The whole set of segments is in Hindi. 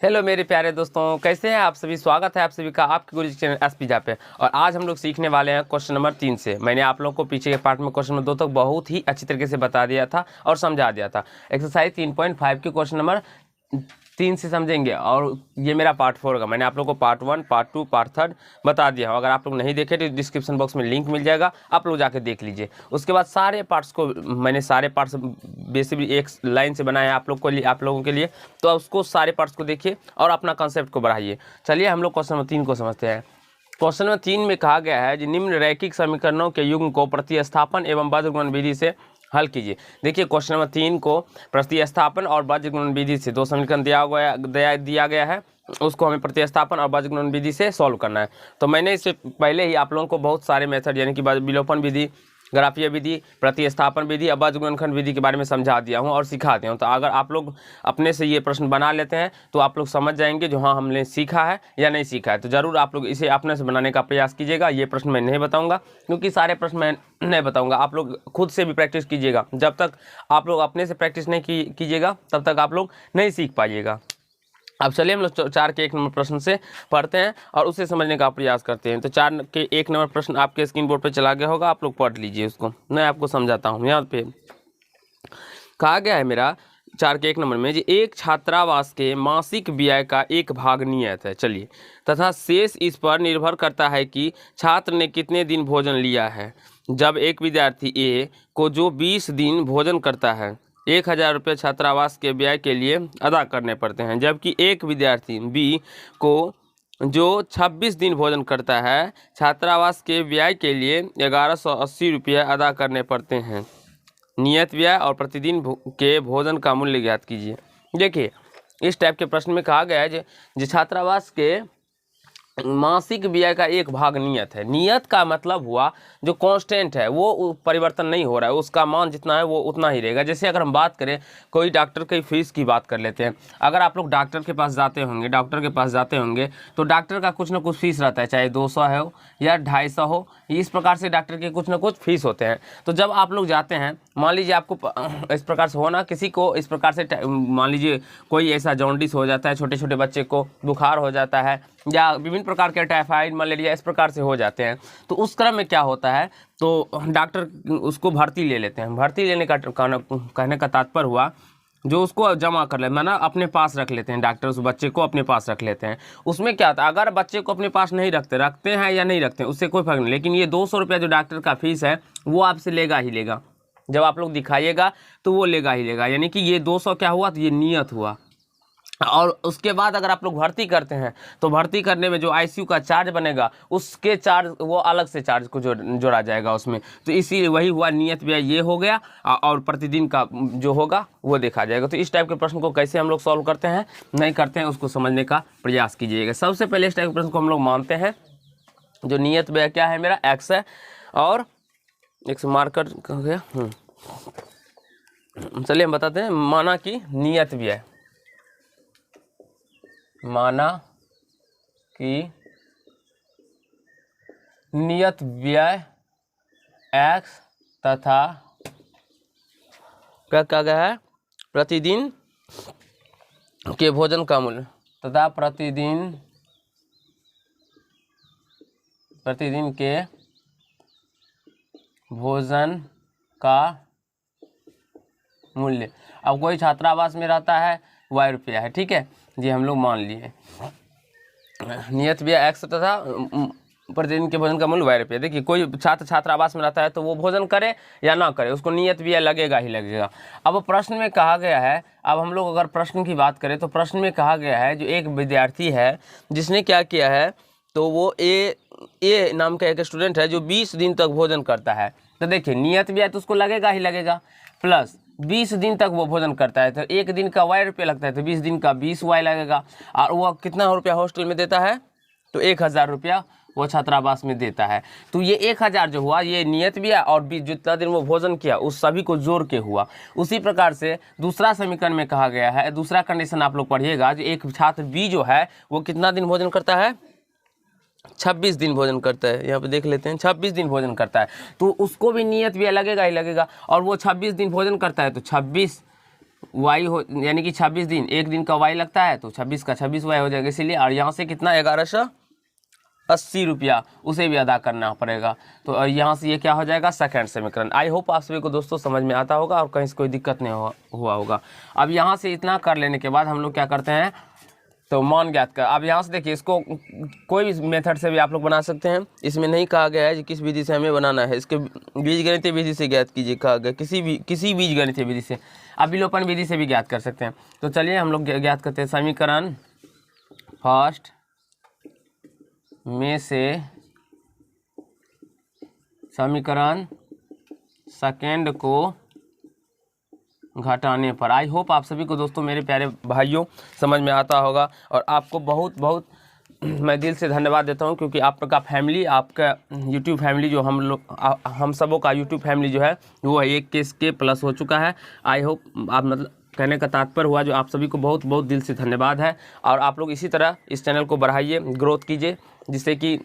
हेलो मेरे प्यारे दोस्तों, कैसे हैं आप सभी। स्वागत है आप सभी का आपके गुरु जी चैनल एसपी पे। और आज हम लोग सीखने वाले हैं क्वेश्चन नंबर 3 से। मैंने आप लोगों को पीछे के पार्ट में क्वेश्चन नंबर 2 तक बहुत ही अच्छी तरीके से बता दिया था और समझा दिया था। एक्सरसाइज 3.5 के क्वेश्चन नंबर 3 से समझेंगे और ये मेरा पार्ट 4 होगा। मैंने आप लोगों को पार्ट 1, पार्ट 2, पार्ट 3 बता दिया हूँ। अगर आप लोग नहीं देखे तो डिस्क्रिप्शन बॉक्स में लिंक मिल जाएगा, आप लोग जाके देख लीजिए। उसके बाद सारे पार्ट्स को मैंने सारे पार्ट्स बेसिकली एक लाइन से बनाया है आप लोगों के लिए। तो उसको सारे पार्ट्स को देखिए और अपना कॉन्सेप्ट को बढ़ाइए। चलिए हम लोग क्वेश्चन नंबर 3 को समझते हैं। क्वेश्चन नंबर 3 में कहा गया है कि निम्न रैखिक समीकरणों के युग्म को प्रतिस्थापन एवं बज्रगुणन विधि से हल कीजिए। देखिए क्वेश्चन नंबर 3 को प्रतिस्थापन और बज्रगुणन विधि से दो समीकरण दिया गया है, उसको हमें प्रतिस्थापन और बज्रगुणन विधि से सॉल्व करना है। तो मैंने इससे पहले ही आप लोगों को बहुत सारे मेथड यानी कि विलोपन विधि, ग्राफीय विधि, प्रतिस्थापन विधि और बज्रगुणनखंड विधि के बारे में समझा दिया हूं और सिखा दिया हूं। तो अगर आप लोग अपने से ये प्रश्न बना लेते हैं तो आप लोग समझ जाएंगे जो हाँ हमने सीखा है या नहीं सीखा है। तो ज़रूर आप लोग इसे अपने से बनाने का प्रयास कीजिएगा। ये प्रश्न मैं नहीं बताऊंगा क्योंकि सारे प्रश्न मैं नहीं बताऊंगा। आप लोग खुद से भी प्रैक्टिस कीजिएगा। जब तक आप लोग अपने से प्रैक्टिस नहीं कीजिएगा तब तक आप लोग नहीं सीख पाइएगा। अब चलिए हम लोग 4 के 1 नंबर प्रश्न से पढ़ते हैं और उसे समझने का प्रयास करते हैं। तो 4 के 1 नंबर प्रश्न आपके स्क्रीन बोर्ड पर चला गया होगा, आप लोग पढ़ लीजिए उसको। मैं आपको समझाता हूँ। यहाँ पे कहा गया है मेरा 4 के 1 नंबर में जी एक छात्रावास के मासिक व्यय का एक भाग नियत है, चलिए, तथा शेष इस पर निर्भर करता है कि छात्र ने कितने दिन भोजन लिया है। जब एक विद्यार्थी ए को जो 20 दिन भोजन करता है 1000 रुपये छात्रावास के व्यय के लिए अदा करने पड़ते हैं, जबकि एक विद्यार्थी बी को जो 26 दिन भोजन करता है छात्रावास के व्यय के लिए 1180 रुपये अदा करने पड़ते हैं। नियत व्यय और प्रतिदिन के भोजन का मूल्य ज्ञात कीजिए। देखिए इस टाइप के प्रश्न में कहा गया है जो छात्रावास के मासिक व्यय का एक भाग नियत है। नियत का मतलब हुआ जो कांस्टेंट है, वो परिवर्तन नहीं हो रहा है, उसका मान जितना है वो उतना ही रहेगा। जैसे अगर हम बात करें कोई डॉक्टर की फीस की बात कर लेते हैं। अगर आप लोग डॉक्टर के पास जाते होंगे तो डॉक्टर का कुछ ना कुछ फीस रहता है, चाहे 200 हो या 250 हो, इस प्रकार से डॉक्टर के कुछ ना कुछ फीस होते हैं। तो जब आप लोग जाते हैं, मान लीजिए आपको इस प्रकार से होना, किसी को इस प्रकार से मान लीजिए कोई ऐसा जॉन्डिस हो जाता है, छोटे छोटे बच्चे को बुखार हो जाता है या विभिन्न प्रकार के टाइफाइड, मलेरिया इस प्रकार से हो जाते हैं। तो उस क्रम में क्या होता है, तो डॉक्टर उसको भर्ती ले लेते हैं। भर्ती लेने का कहने का तात्पर्य हुआ जो उसको जमा कर ले, माना अपने पास रख लेते हैं। डॉक्टर उस बच्चे को अपने पास रख लेते हैं। उसमें क्या होता है, अगर बच्चे को अपने पास नहीं रखते हैं या नहीं रखते हैं उससे कोई फर्क नहीं, लेकिन ये 200 रुपया जो डॉक्टर का फीस है वो आपसे लेगा ही लेगा। जब आप लोग दिखाइएगा तो वो लेगा ही लेगा, यानी कि ये 200 क्या हुआ, तो ये नियत हुआ। और उसके बाद अगर आप लोग भर्ती करते हैं तो भर्ती करने में जो आईसीयू का चार्ज बनेगा उसके चार्ज वो अलग से चार्ज को जोड़ा जाएगा उसमें। तो इसी वही हुआ नियत व्यय, ये हो गया और प्रतिदिन का जो होगा वो देखा जाएगा। तो इस टाइप के प्रश्न को कैसे हम लोग सॉल्व करते हैं, नहीं करते हैं, उसको समझने का प्रयास कीजिएगा। सबसे पहले इस टाइप के प्रश्न को हम लोग मानते हैं जो नियत व्यय क्या है मेरा एक्स है और एक्स मार्कर हो गया। चलिए हम बताते हैं। माना कि नियत व्यय, माना कि नियत व्यय x तथा क्या कहा गया है, प्रतिदिन के भोजन का मूल्य तथा प्रतिदिन के भोजन का मूल्य। अब कोई छात्रावास में रहता है y रुपया है, ठीक है जी, हम लोग मान लिए नियत व्यय x तथा प्रतिदिन के भोजन का मूल्य y रुपया। देखिए कोई छात्रावास में रहता है तो वो भोजन करे या ना करे उसको नियत व्यय लगेगा ही लगेगा। अब प्रश्न में कहा गया है, अब हम लोग अगर प्रश्न की बात करें तो प्रश्न में कहा गया है जो एक विद्यार्थी है जिसने क्या किया है, तो वो ए नाम का एक स्टूडेंट है जो 20 दिन तक भोजन करता है। तो देखिए नियत व्यय तो उसको लगेगा ही लगेगा, प्लस 20 दिन तक वो भोजन करता है तो एक दिन का y रुपये लगता है, तो 20 दिन का 20 y लगेगा। और वो कितना रुपया हॉस्टल में देता है, तो 1000 रुपया वो छात्रावास में देता है। तो ये 1000 जो हुआ ये नियत व्यय और जितना दिन वो भोजन किया उस सभी को जोड़ के हुआ। उसी प्रकार से दूसरा समीकरण में कहा गया है, दूसरा कंडीशन आप लोग पढ़िएगा, जो एक छात्र बी जो है वो कितना दिन भोजन करता है, 26 दिन भोजन करता है। यहाँ पे देख लेते हैं 26 दिन भोजन करता है तो उसको भी नियत व्यय लगेगा ही लगेगा। और वो 26 दिन भोजन करता है तो 26 वाई हो, यानी कि 26 दिन, एक दिन का वाई लगता है तो 26 का 26 वाई हो जाएगा इसीलिए। और यहाँ से कितना 1180 रुपया उसे भी अदा करना पड़ेगा। तो और यहाँ से ये क्या हो जाएगा सेकंड समीकरण। आई होप आप सभी को दोस्तों समझ में आता होगा और कहीं से कोई दिक्कत नहीं हुआ होगा। अब यहाँ से इतना कर लेने के बाद हम लोग क्या करते हैं, तो मान ज्ञात कर। अब यहाँ से देखिए, इसको कोई भी मेथड से भी आप लोग बना सकते हैं, इसमें नहीं कहा गया है कि किस विधि से हमें बनाना है। इसके बीजगणितीय विधि से ज्ञात कीजिए कहा गया, किसी बीजगणितीय विधि से, अब विलोपन विधि से भी ज्ञात कर सकते हैं। तो चलिए हम लोग ज्ञात करते हैं। समीकरण फर्स्ट में से समीकरण सेकेंड को घटाने पर। आई होप आप सभी को दोस्तों मेरे प्यारे भाइयों समझ में आता होगा। और आपको बहुत बहुत मैं दिल से धन्यवाद देता हूं, क्योंकि आपका फैमिली, आपका यूट्यूब फैमिली जो हम सबों का यूट्यूब फैमिली जो है वो 1K प्लस हो चुका है। आई होप आप, मतलब कहने का तात्पर्य हुआ जो आप सभी को बहुत बहुत दिल से धन्यवाद है। और आप लोग इसी तरह इस चैनल को बढ़ाइए, ग्रोथ कीजिए, जिससे कि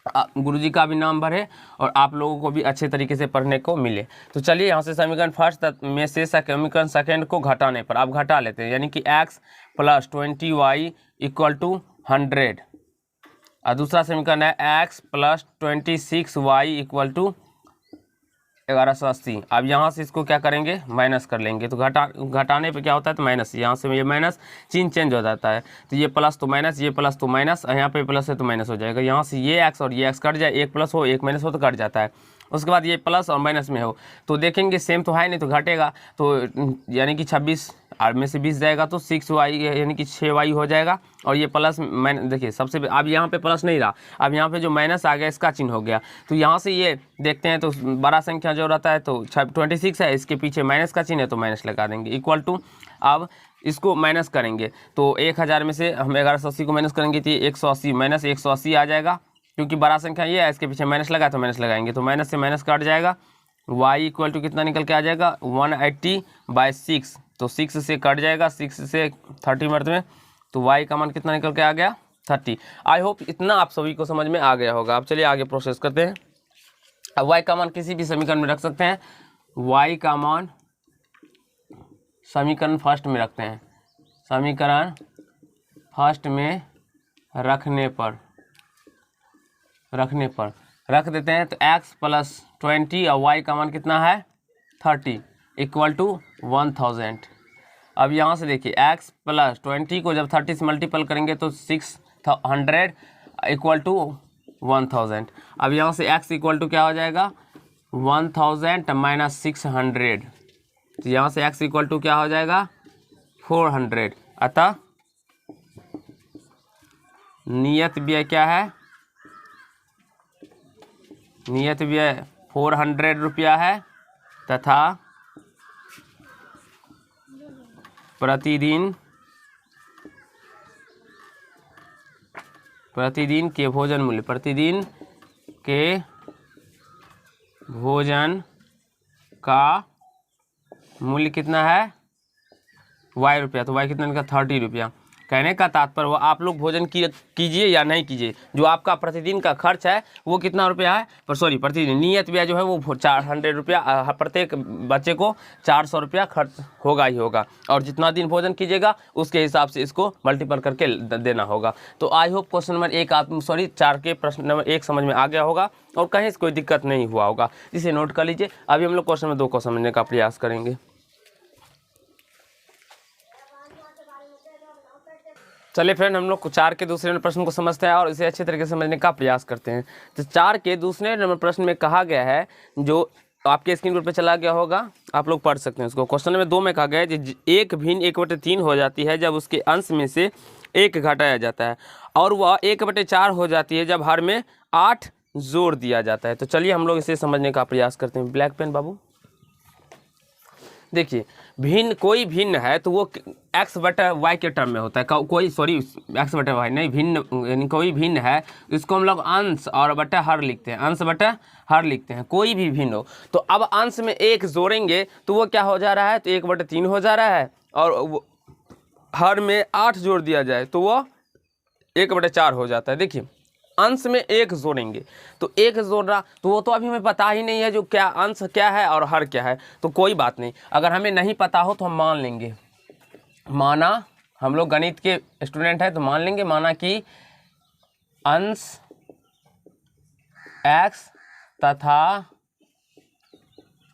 गुरुजी का भी नाम बढ़े और आप लोगों को भी अच्छे तरीके से पढ़ने को मिले। तो चलिए यहाँ से समीकरण फर्स्ट में से समीकरण सेकेंड को घटाने पर आप घटा लेते हैं, यानी कि x + 20y = 100। और दूसरा समीकरण है x + 26y = 1180। अब यहाँ से इसको क्या करेंगे, माइनस कर लेंगे। तो घटाने पे क्या होता है, तो माइनस, यहाँ से ये माइनस चिन्ह चेंज हो जाता है। तो ये प्लस तो माइनस, ये प्लस तो माइनस, यहाँ पे प्लस है तो माइनस हो जाएगा। यहाँ से ये एक्स और ये एक्स कट जाए, एक प्लस हो एक माइनस हो तो कट जाता है। उसके बाद ये प्लस और माइनस में हो तो देखेंगे सेम तो है नहीं, तो घटेगा। तो यानी कि 26 और में से 20 जाएगा तो 6y यानी कि 6y हो जाएगा। और ये प्लस माइनस, देखिए सबसे अब यहाँ पे प्लस नहीं रहा, अब यहाँ पे जो माइनस आ गया इसका चिन्ह हो गया। तो यहाँ से ये देखते हैं, तो बड़ा संख्या जो रहता है तो 26 है, इसके पीछे माइनस का चिन्ह है तो माइनस लगा देंगे, इक्वल टू। अब इसको माइनस करेंगे तो 1000 में से हम 1180 को माइनस करेंगे तो 180 माइनस 180 आ जाएगा, क्योंकि बड़ा संख्या ये है, इसके पीछे माइनस लगा तो माइनस लगाएंगे। तो माइनस से माइनस कट जाएगा, y = कितना निकल के आ जाएगा 180/6। तो 6 से कट जाएगा, 6 से 30 मर्द में, तो y का मान कितना निकल के आ गया 30। आई होप इतना आप सभी को समझ में आ गया होगा। अब चलिए आगे प्रोसेस करते हैं। अब y का मान किसी भी समीकरण में रख सकते हैं। y का मान समीकरण फर्स्ट में रखते हैं, समीकरण फर्स्ट में रखने पर रख देते हैं। तो x + 20 और y का मान कितना है 30 = 1000। अब यहाँ से देखिए x + 20 को जब 30 से मल्टीपल करेंगे तो 600 = 1000। अब यहाँ से x = क्या हो जाएगा 1000 - 600। तो यहाँ से x = क्या हो जाएगा 400। अतः नियत व्यय क्या है, नियत व्यय 400 रुपया है, तथा प्रतिदिन के भोजन मूल्य, प्रतिदिन के भोजन का मूल्य कितना है y रुपया। तो y कितना निकला 30 रुपया। कहने का तात्पर्य वो आप लोग भोजन कीजिए या नहीं कीजिए, जो आपका प्रतिदिन का खर्च है वो कितना रुपया है, पर सॉरी प्रतिदिन नियत व्यय जो है वो 400 रुपया, प्रत्येक बच्चे को 400 रुपया खर्च होगा ही होगा। और जितना दिन भोजन कीजिएगा उसके हिसाब से इसको मल्टीपल करके देना होगा। तो आई होप क्वेश्चन नंबर 4 के प्रश्न नंबर 1 समझ में आ गया होगा और कहीं से कोई दिक्कत नहीं हुआ होगा, इसे नोट कर लीजिए। अभी हम लोग क्वेश्चन नंबर 2 को समझने का प्रयास करेंगे। चलिए फ्रेंड, हम लोग 4 के दूसरे नंबर प्रश्न को समझते हैं और इसे अच्छे तरीके से समझने का प्रयास करते हैं। तो 4 के दूसरे नंबर प्रश्न में कहा गया है, जो आपके स्क्रीन पर चला गया होगा, आप लोग पढ़ सकते हैं उसको। क्वेश्चन नंबर 2 में कहा गया है कि एक भिन्न 1/3 हो जाती है जब उसके अंश में से 1 घटाया जाता है, और वह 1/4 हो जाती है जब हर में 8 जोड़ दिया जाता है। तो चलिए हम लोग इसे समझने का प्रयास करते हैं। ब्लैक पेन बाबू, देखिए भिन्न, कोई भिन्न है तो वो x/y के टर्म में होता है। कोई सॉरी x/y नहीं, भिन्न यानी कोई भिन्न है, इसको हम लोग अंश और बटा हर लिखते हैं, अंश बटा हर लिखते हैं, कोई भी भिन्न हो। तो अब अंश में 1 जोड़ेंगे तो वो क्या हो जा रहा है, तो 1/3 हो जा रहा है, और हर में 8 जोड़ दिया जाए तो वो 1/4 हो जाता है। देखिए अंश में एक जोड़ेंगे, तो एक जोड़ रहा, तो वो तो अभी हमें पता ही नहीं है जो क्या अंश क्या है और हर क्या है। तो कोई बात नहीं, अगर हमें नहीं पता हो तो हम मान लेंगे, माना हम लोग गणित के स्टूडेंट हैं तो मान लेंगे, माना कि अंश x तथा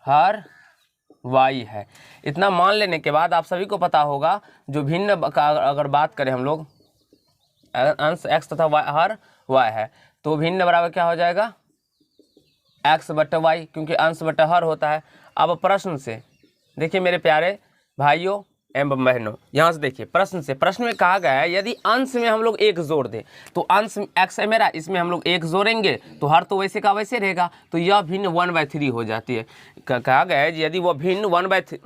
हर y है। इतना मान लेने के बाद आप सभी को पता होगा जो भिन्न का अगर बात करें हम लोग, अंश x तथा हर y है, तो भिन्न बराबर क्या हो जाएगा, x बटा y, क्योंकि अंश बटा हर होता है। अब प्रश्न से देखिए मेरे प्यारे भाइयों एवं बहनों, यहाँ से देखिए प्रश्न में कहा गया है यदि अंश में हम लोग एक जोड़ दें, तो अंश x है मेरा, इसमें हम लोग एक जोड़ेंगे तो हर तो वैसे का वैसे रहेगा, तो यह भिन्न 1/3 हो जाती है। कहा गया है यदि वह भिन्न 1/3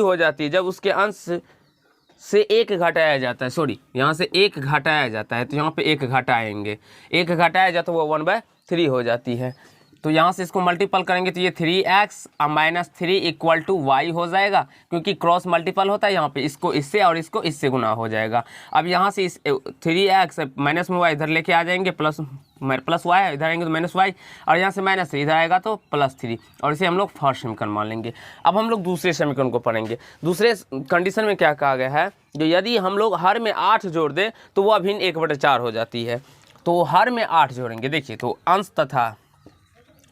हो जाती है जब उसके अंश से एक घटाया जाता है, सॉरी यहाँ से एक घटाया जाता है, तो यहाँ पे एक घटाएंगे, एक घटाया जाता है वो 1/3 हो जाती है। तो यहाँ से इसको मल्टीपल करेंगे तो ये 3x minus 3 equal to Y हो जाएगा, क्योंकि क्रॉस मल्टीपल होता है यहाँ पे, इसको इससे और इसको इससे गुना हो जाएगा। अब यहाँ से इस 3x माइनस में y इधर लेके आ जाएंगे, प्लस y इधर आएंगे तो माइनस y, और यहाँ से माइनस 3 इधर आएगा तो +3, और इसे हम लोग फर्स्ट समीकरण मान लेंगे। अब हम लोग दूसरे समीकरण को पढ़ेंगे। दूसरे कंडीशन में क्या कहा गया है, जो यदि हम लोग हर में 8 जोड़ दें तो वह भिन्न 1/4 हो जाती है। तो हर में 8 जोड़ेंगे, देखिए तो अंश तथा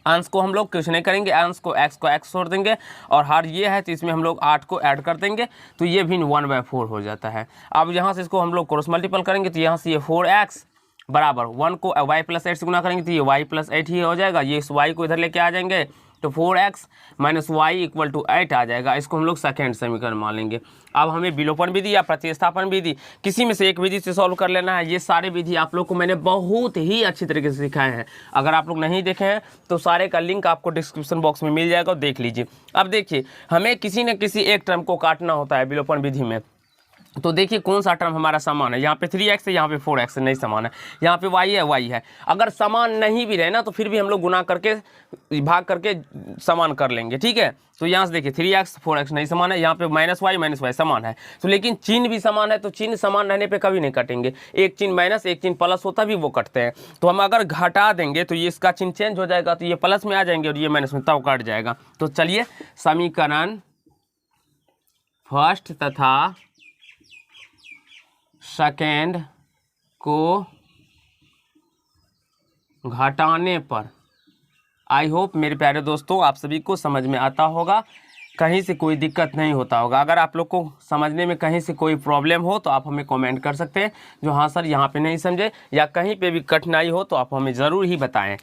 अंश को हम लोग कुछ नहीं करेंगे, अंश को x छोड़ देंगे, और हर ये है तो इसमें हम लोग 8 को ऐड कर देंगे, तो ये भी 1/4 हो जाता है। अब यहाँ से इसको हम लोग क्रॉस मल्टीपल करेंगे, तो यहाँ से ये 4x बराबर 1 को y + 8 से गुना करेंगे तो ये y + 8 ही हो जाएगा। ये इस y को इधर लेके आ जाएंगे तो 4x minus Y equal to 8 आ जाएगा। इसको हम लोग सेकेंड समीकरण मान लेंगे। अब हमें विलोपन विधि या प्रतिस्थापन विधि किसी में से एक विधि से सॉल्व कर लेना है। ये सारे विधि आप लोग को मैंने बहुत ही अच्छी तरीके से सिखाए हैं। अगर आप लोग नहीं देखे हैं तो सारे का लिंक आपको डिस्क्रिप्शन बॉक्स में मिल जाएगा, देख लीजिए। अब देखिए, हमें किसी न किसी एक टर्म को काटना होता है विलोपन विधि में। तो देखिए कौन सा टर्म हमारा समान है। यहाँ पे 3x है, यहाँ पे 4x नहीं समान है, यहाँ पे y है, y है। अगर समान नहीं भी रहे ना तो फिर भी हम लोग गुना करके भाग करके समान कर लेंगे, ठीक है। तो यहाँ से देखिए 3x 4x नहीं समान है, यहाँ पे -y समान है। तो लेकिन चिन्ह भी समान है, तो चिन्ह समान रहने पे कभी नहीं कटेंगे। एक चिन्ह माइनस एक चिन्ह प्लस होता भी वो कटते हैं। तो हम अगर घटा देंगे तो ये इसका चिन्ह चेंज हो जाएगा, तो ये प्लस में आ जाएंगे और ये माइनस में, तब कट जाएगा। तो चलिए समीकरण फर्स्ट तथा सेकेंड को घटाने पर, आई होप मेरे प्यारे दोस्तों आप सभी को समझ में आता होगा, कहीं से कोई दिक्कत नहीं होता होगा। अगर आप लोग को समझने में कहीं से कोई प्रॉब्लम हो तो आप हमें कमेंट कर सकते हैं, जो हाँ सर यहाँ पे नहीं समझे या कहीं पे भी कठिनाई हो तो आप हमें ज़रूर ही बताएं।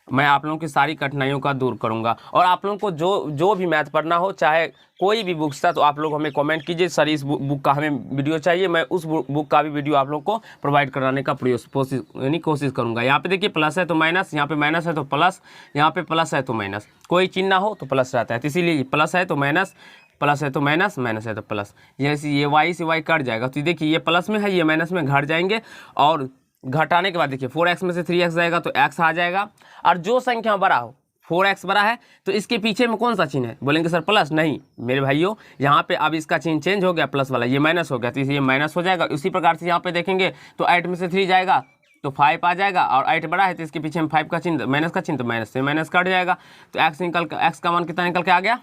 मैं आप लोगों की सारी कठिनाइयों का दूर करूंगा। और आप लोगों को जो भी मैथ पढ़ना हो, चाहे कोई भी बुक्स था, तो आप लोग हमें कमेंट कीजिए सर इस बुक का हमें वीडियो चाहिए। मैं उस बुक का भी वीडियो आप लोग को प्रोवाइड कराने का कोशिश करूंगा। यहाँ पे देखिए प्लस है तो माइनस, यहाँ पे माइनस है तो प्लस, यहाँ पे प्लस है तो माइनस, कोई चिन्ह ना हो तो प्लस रहता है। तो इसीलिए प्लस है तो माइनस, प्लस है तो माइनस, माइनस है तो प्लस। जैसे ये वाई से वाई कट जाएगा, तो देखिए ये प्लस में है, ये माइनस में घट जाएंगे। और घटाने के बाद देखिए 4x में से 3x जाएगा तो x आ जाएगा। और जो संख्या बड़ा हो, 4x बड़ा है तो इसके पीछे में कौन सा चिन्ह है, बोलेंगे सर प्लस। नहीं मेरे भाइयों, यहाँ पे अब इसका चिन्ह चेंज हो गया, प्लस वाला ये माइनस हो गया, तो ये माइनस हो जाएगा। उसी प्रकार से यहाँ पे देखेंगे तो 8 में से 3 जाएगा तो 5 आ जाएगा, और 8 बड़ा है तो इसके पीछे में 5 का चिन्ह, माइनस का चिन्ह, तो माइनस से माइनस कट जाएगा। तो x का मान कितना निकल के आ गया,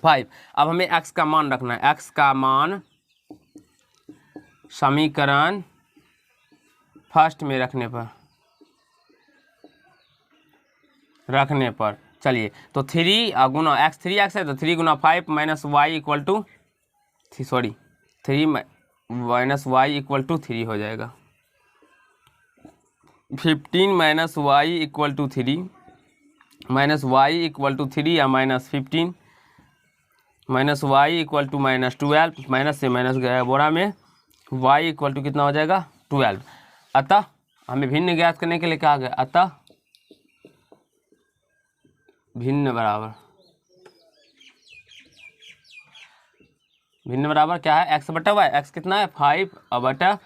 5। अब हमें x का मान रखना है। x का मान समीकरण फर्स्ट में रखने पर चलिए, तो 3 गुना x, 3x है तो 3 गुना 5 minus Y equal to 3 minus Y equal to 3 हो जाएगा। 15 minus Y equal to 3, minus Y equal to 3 या minus 15, minus Y equal to minus 12, minus से माइनस गया बोरा में, वाई इक्वल टू कितना हो जाएगा 12। अतः हमें भिन्न ज्ञात करने के लिए कहा गया, अतः भिन्न बराबर क्या है, x बटा वाई। x कितना है 5 बटा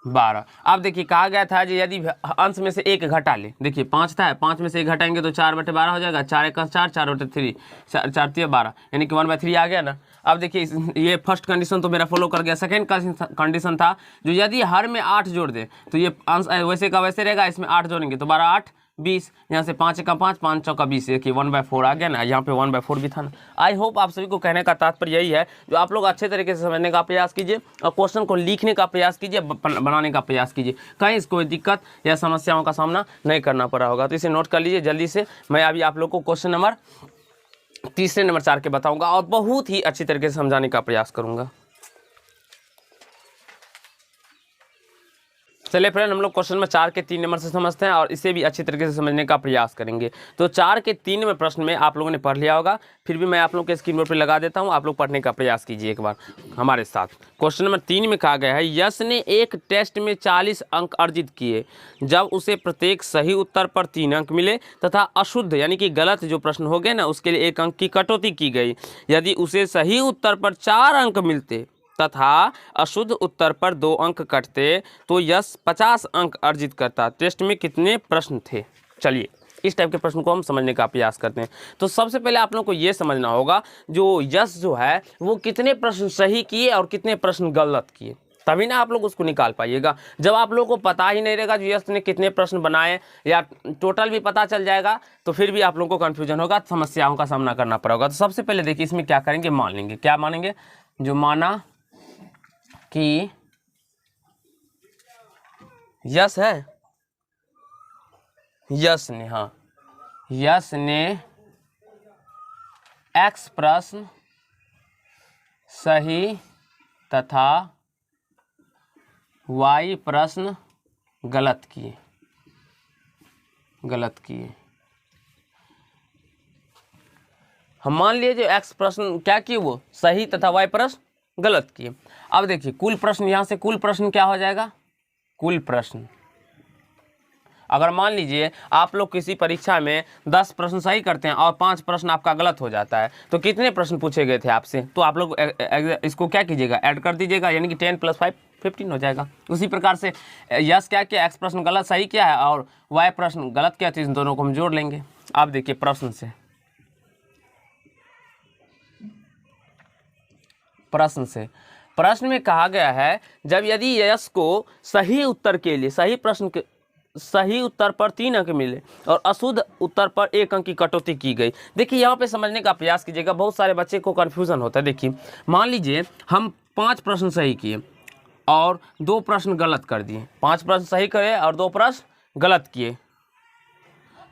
12। अब देखिए कहा गया था जी यदि अंश में से एक घटा ले, देखिए 5 था, 5 में से एक घटाएंगे तो 4/12 हो जाएगा, 4 1 4, 4/3, 4 3 12, यानी कि 1/3 आ गया ना। अब देखिए ये फर्स्ट कंडीशन तो मेरा फॉलो कर गया। सेकंड कंडीशन था जो यदि हर में 8 जोड़ दे तो ये अंश वैसे का वैसे रहेगा, इसमें 8 जोड़ेंगे तो 12 8 20, यहाँ से 5 का 5, 5 चौका 20, देखिए 1/4 आ गया ना, यहाँ पे 1/4 भी था ना। आई होप आप सभी को कहने का तात्पर्य यही है, जो आप लोग अच्छे तरीके से समझने का प्रयास कीजिए और क्वेश्चन को लिखने का प्रयास कीजिए, बनाने का प्रयास कीजिए, कहीं कोई दिक्कत या समस्याओं का सामना नहीं करना पड़ा होगा। तो इसे नोट कर लीजिए जल्दी से। मैं अभी आप लोग को क्वेश्चन नंबर तीसरे नंबर 4 के बताऊंगा और बहुत ही अच्छी तरीके से समझाने का प्रयास करूंगा। चलिए फ्रेंड, हम लोग क्वेश्चन नंबर 4 के 3 नंबर से समझते हैं और इसे भी अच्छी तरीके से समझने का प्रयास करेंगे। तो 4 के 3 नंबर प्रश्न में आप लोगों ने पढ़ लिया होगा, फिर भी मैं आप लोगों के स्क्रीन बोर्ड पर लगा देता हूं, आप लोग पढ़ने का प्रयास कीजिए एक बार हमारे साथ। क्वेश्चन नंबर 3 में कहा गया है, यश ने एक टेस्ट में 40 अंक अर्जित किए जब उसे प्रत्येक सही उत्तर पर 3 अंक मिले तथा अशुद्ध यानी कि गलत जो प्रश्न हो गए ना उसके लिए 1 अंक की कटौती की गई। यदि उसे सही उत्तर पर 4 अंक मिलते तथा अशुद्ध उत्तर पर 2 अंक कटते तो यश 50 अंक अर्जित करता। टेस्ट में कितने प्रश्न थे? चलिए इस टाइप के प्रश्न को हम समझने का प्रयास करते हैं। तो सबसे पहले आप लोगों को ये समझना होगा जो यश जो है वो कितने प्रश्न सही किए और कितने प्रश्न गलत किए, तभी ना आप लोग उसको निकाल पाइएगा। जब आप लोगों को पता ही नहीं रहेगा जो यश ने कितने प्रश्न बनाए या टोटल भी पता चल जाएगा तो फिर भी आप लोगों को कन्फ्यूजन होगा, समस्याओं का सामना करना पड़ेगा। तो सबसे पहले देखिए इसमें क्या करेंगे, मान लेंगे। क्या मानेंगे? जो माना कि यश है, यश ने, हाँ यश ने x प्रश्न सही तथा y प्रश्न गलत किए, हम मान लिए जो x प्रश्न क्या किए वो सही तथा y प्रश्न गलत किए। अब देखिए कुल प्रश्न, यहाँ से कुल प्रश्न क्या हो जाएगा? कुल प्रश्न अगर मान लीजिए आप लोग किसी परीक्षा में 10 प्रश्न सही करते हैं और 5 प्रश्न आपका गलत हो जाता है तो कितने प्रश्न पूछे गए थे आपसे? तो आप लोग इसको क्या कीजिएगा, ऐड कर दीजिएगा, यानी कि 10 + 5 15 हो जाएगा। उसी प्रकार से यस क्या किया, x प्रश्न गलत सही किया है और y प्रश्न गलत किया, तो इन दोनों को हम जोड़ लेंगे। आप देखिए प्रश्न में कहा गया है जब यदि यश को सही उत्तर के लिए सही उत्तर पर 3 अंक मिले और अशुद्ध उत्तर पर 1 अंक की कटौती की गई। देखिए यहाँ पे समझने का प्रयास कीजिएगा, बहुत सारे बच्चे को कन्फ्यूजन होता है। देखिए मान लीजिए हम 5 प्रश्न सही किए और 2 प्रश्न गलत कर दिए, 5 प्रश्न सही करे और 2 प्रश्न गलत किए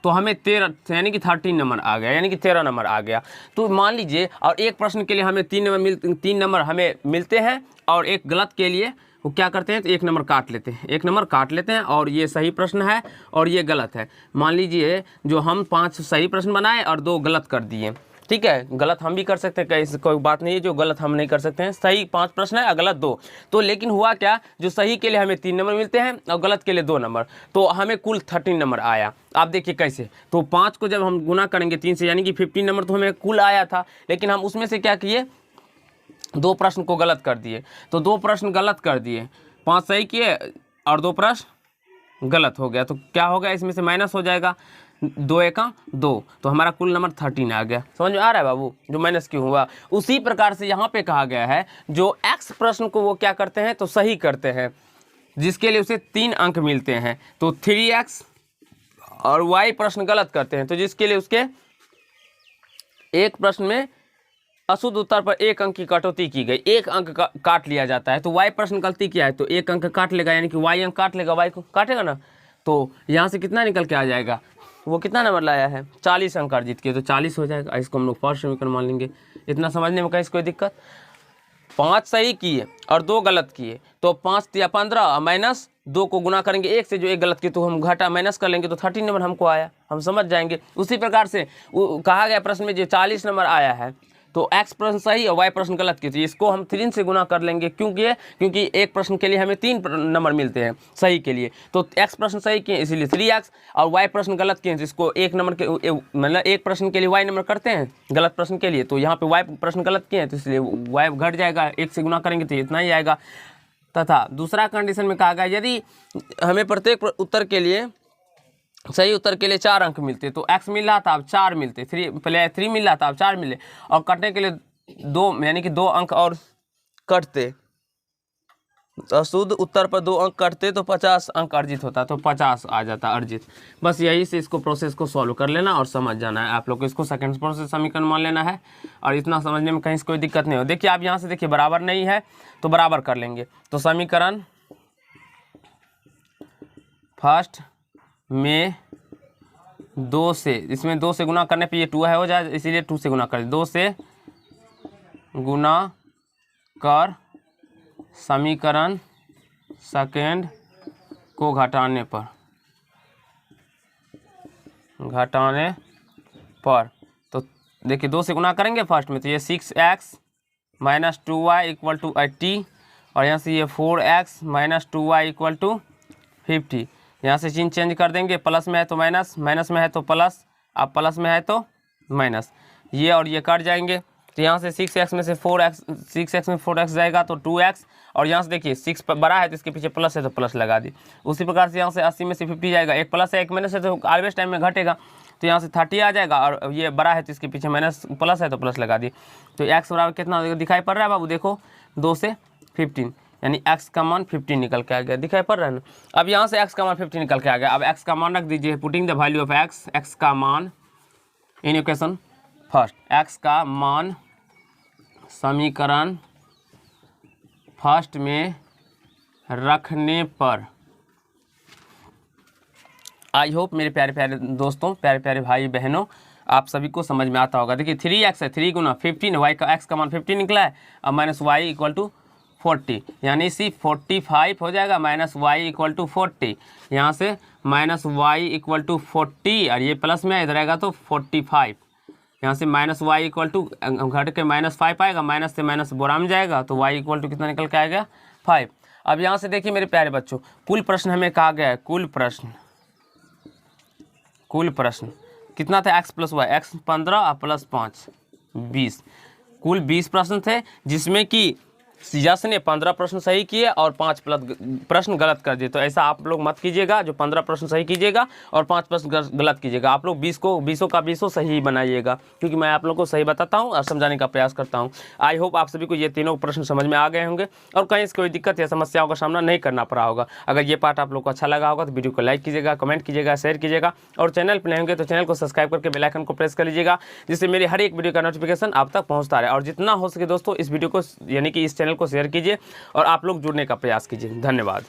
तो हमें 13 यानी कि 13 नंबर आ गया, यानी कि 13 नंबर आ गया। तो मान लीजिए और एक प्रश्न के लिए हमें 3 नंबर हमें मिलते हैं और एक गलत के लिए वो क्या करते हैं तो 1 नंबर काट लेते हैं, 1 नंबर काट लेते हैं और ये सही प्रश्न है और ये गलत है। मान लीजिए जो हम 5 सही प्रश्न बनाए और 2 गलत कर दिए, ठीक है, गलत हम भी कर सकते हैं, कैसे कोई बात नहीं है जो गलत हम नहीं कर सकते हैं। सही 5 प्रश्न है और गलत 2, तो लेकिन हुआ क्या, जो सही के लिए हमें 3 नंबर मिलते हैं और गलत के लिए 2 नंबर, तो हमें कुल 13 नंबर आया। आप देखिए कैसे, तो 5 को जब हम गुना करेंगे 3 से यानी कि 15 नंबर तो हमें कुल आया था, लेकिन हम उसमें से क्या किए, 2 प्रश्न को गलत कर दिए। तो 2 प्रश्न गलत कर दिए, 5 सही किए और 2 प्रश्न गलत हो गया, तो क्या होगा, इसमें से माइनस हो जाएगा, 2 × 2, तो हमारा कुल नंबर 13 आ गया। समझ में आ रहा है बाबू, जो माइनस क्यों हुआ। उसी प्रकार से यहाँ पे कहा गया है जो x प्रश्न को वो क्या करते हैं तो सही करते हैं, जिसके लिए उसे 3 अंक मिलते हैं, तो 3x, और y प्रश्न गलत करते हैं तो जिसके लिए उसके एक प्रश्न में अशुद्ध उत्तर पर 1 अंक की कटौती की गई, 1 अंक काट लिया जाता है। तो y प्रश्न गलती किया है तो 1 अंक काट लेगा, यानी कि y अंक काट लेगा, y को काटेगा ना, तो यहाँ से कितना निकल के आ जाएगा, वो कितना नंबर लाया है, 40 अंक अर्जित किए, तो 40 हो जाएगा। इसको हम लोग फर्स्ट समीकरण मान लेंगे। इतना समझने में कहीं कोई दिक्कत। 5 सही किए और 2 गलत किए, तो 5 × 15 माइनस 2 को गुना करेंगे 1 से, जो 1 गलत किए तो हम घटा माइनस कर लेंगे, तो 13 नंबर हमको आया, हम समझ जाएंगे। उसी प्रकार से कहा गया प्रश्न में जो 40 नंबर आया है तो x प्रश्न सही और y प्रश्न गलत किए, तो इसको हम 3 से गुना कर लेंगे, क्योंकि एक प्रश्न के लिए हमें 3 नंबर मिलते हैं सही के लिए, तो x प्रश्न सही किए इसलिए 3x, और y प्रश्न गलत किए जिसको 1 नंबर के मतलब एक प्रश्न के लिए y नंबर करते हैं गलत प्रश्न के लिए, तो यहाँ पे y प्रश्न गलत किए हैं तो इसलिए y घट जाएगा, 1 से गुना करेंगे तो इतना ही आएगा। तथा दूसरा कंडीशन में कहा गया यदि हमें प्रत्येक उत्तर के लिए सही उत्तर के लिए 4 अंक मिलते, तो x मिल रहा था अब 4 मिलते, 3 पहले 3 मिल रहा था अब 4 मिले, और कटने के लिए 2 यानी कि 2 अंक और कटते, तो शुद्ध उत्तर पर 2 अंक कटते तो 50 अंक अर्जित होता, तो 50 आ जाता अर्जित। बस यही से इसको प्रोसेस को सॉल्व कर लेना और समझ जाना है आप लोग को। इसको सेकंड प्रोसेस समीकरण मान लेना है और इतना समझने में कहीं से कोई दिक्कत नहीं हो। देखिए आप यहाँ से देखिए बराबर नहीं है तो बराबर कर लेंगे, तो समीकरण फर्स्ट में 2 से, इसमें 2 से गुना करने पे ये 2 है हो जाए, इसीलिए 2 से गुना कर, 2 से गुना कर समीकरण सेकेंड को घटाने पर तो देखिए 2 से गुना करेंगे फर्स्ट में, तो ये 6x minus 2y equal to 80, और यहाँ से ये 4x minus 2y equal to 50। यहाँ से चिन्ह चेंज कर देंगे, प्लस में है तो माइनस, माइनस में है तो प्लस, अब प्लस में है तो माइनस, ये और ये कट जाएंगे। तो यहाँ से 6x में से 4x, 6x में 4x जाएगा तो 2x, और यहाँ से देखिए 6 बड़ा है तो इसके पीछे प्लस है तो प्लस लगा दी। उसी प्रकार से यहाँ से 80 में से 50 जाएगा, एक प्लस है एक माइनस है तो ऑलवेज टाइम में घटेगा, तो यहाँ से 30 आ जाएगा, और ये बड़ा है तो इसके पीछे माइनस प्लस है तो प्लस लगा दी। तो x बराबर कितना दिखाई पड़ रहा है बाबू, देखो 2 से 15, यानी x का मान 15 निकल के आ गया, दिखाई पड़ रहा है ना। अब यहाँ से x का मान 15 निकल के आ गया। अब x का मान रख दीजिए, putting the value of x का मान इन इक्वेशन फर्स्ट, x का मान समीकरण फर्स्ट में रखने पर, आई होप मेरे प्यारे प्यारे दोस्तों, प्यारे प्यारे भाई बहनों, आप सभी को समझ में आता होगा। देखिए 3x है, 3 गुना 15, y का x का मान 15 निकला है, अब माइनस y इक्वल टू 40, यानी सी 45 हो जाएगा, माइनस y इक्वल टू 40, यहाँ से माइनस y इक्वल टू 40, और ये प्लस में इधर आएगा तो 45, यहाँ से माइनस y इक्वल टू घट के माइनस 5 आएगा, माइनस से माइनस बोरा में जाएगा, तो y इक्वल टू कितना निकल के आएगा 5। अब यहाँ से देखिए मेरे प्यारे बच्चों, कुल प्रश्न हमें कहा गया है, कुल प्रश्न कितना था, x प्लस वाई, x 15 और प्लस 5 20, कुल 20 प्रश्न थे, जिसमें कि यश ने 15 प्रश्न सही किए और 5 प्रश्न गलत कर दिए। तो ऐसा आप लोग मत कीजिएगा, जो 15 प्रश्न सही कीजिएगा और 5 प्रश्न गलत कीजिएगा। आप लोग 20 का 20 सही बनाइएगा, क्योंकि मैं आप लोग को सही बताता हूं और समझाने का प्रयास करता हूं। आई होप आप सभी को ये तीनों प्रश्न समझ में आ गए होंगे और कहीं से कोई दिक्कत या समस्याओं का सामना नहीं करना पड़ा होगा। अगर ये पार्ट आप लोग को अच्छा लगा होगा तो वीडियो को लाइक कीजिएगा, कमेंट कीजिएगा, शेयर कीजिएगा, और चैनल पर नए होंगे तो चैनल को सब्सक्राइब करके बेल आइकन को प्रेस कर लीजिएगा, जिससे मेरी हर एक वीडियो का नोटिफिकेशन आप तक पहुँचता रहे। और जितना हो सके दोस्तों इस वीडियो को यानी कि इस चैनल को शेयर कीजिए और आप लोग जुड़ने का प्रयास कीजिए। धन्यवाद।